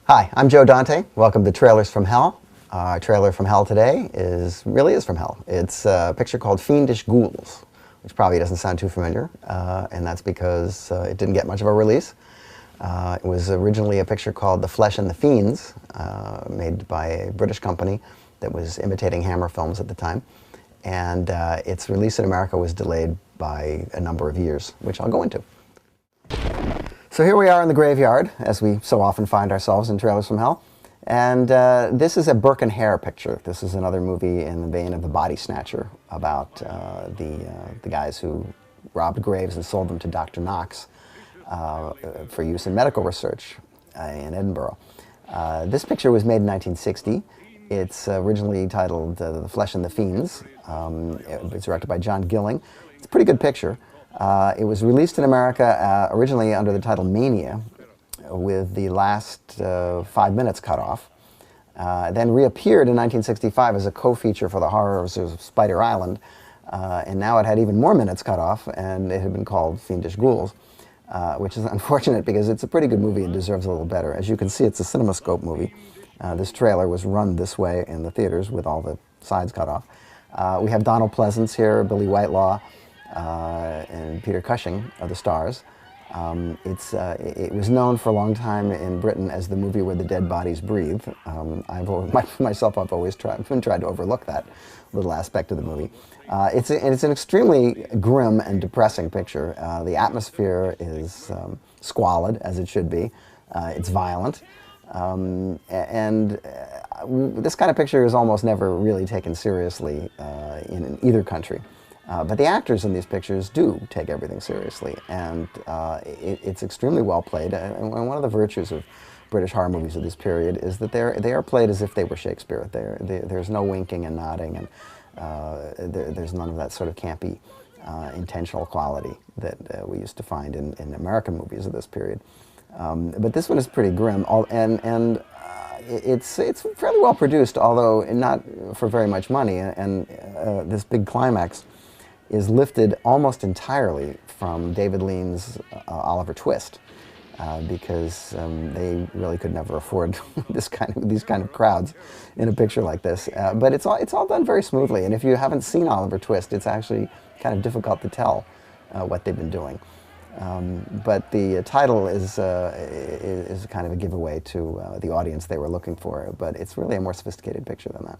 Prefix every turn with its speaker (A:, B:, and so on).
A: Hi, I'm Joe Dante. Welcome to Trailers from Hell. Our trailer from hell today really is from hell. It's a picture called Fiendish Ghouls, which probably doesn't sound too familiar, and that's because it didn't get much of a release. It was originally a picture called The Flesh and the Fiends, made by a British company that was imitating Hammer films at the time. And its release in America was delayed by a number of years, which I'll go into. So here we are in the graveyard, as we so often find ourselves in Trailers from Hell. And this is a Burke and Hare picture. This is another movie in the vein of The Body Snatcher, about the guys who robbed graves and sold them to Dr. Knox for use in medical research in Edinburgh. This picture was made in 1960. It's originally titled The Flesh and the Fiends. It was directed by John Gilling. It's a pretty good picture. It was released in America originally under the title Mania, with the last 5 minutes cut off. Then reappeared in 1965 as a co-feature for the horrors of Spider Island, and now it had even more minutes cut off, and it had been called Fiendish Ghouls, which is unfortunate because it's a pretty good movie and deserves a little better. As you can see, it's a CinemaScope movie. This trailer was run this way in the theaters with all the sides cut off. We have Donald Pleasance here, Billy Whitelaw, and Peter Cushing are the stars. It was known for a long time in Britain as the movie where the dead bodies breathe. I've always tried to overlook that little aspect of the movie. It's an extremely grim and depressing picture. The atmosphere is squalid, as it should be. It's violent. This kind of picture is almost never really taken seriously in either country. But the actors in these pictures do take everything seriously, and it's extremely well played. And one of the virtues of British horror movies of this period is that they are played as if they were Shakespeare. There's no winking and nodding, and there's none of that sort of campy, intentional quality that we used to find in American movies of this period. But this one is pretty grim, and it's fairly well produced, although not for very much money. And this big climax is lifted almost entirely from David Lean's Oliver Twist, because they really could never afford these kind of crowds in a picture like this. But it's all done very smoothly, and if you haven't seen Oliver Twist, it's actually kind of difficult to tell what they've been doing. But the title is kind of a giveaway to the audience they were looking for, but it's really a more sophisticated picture than that.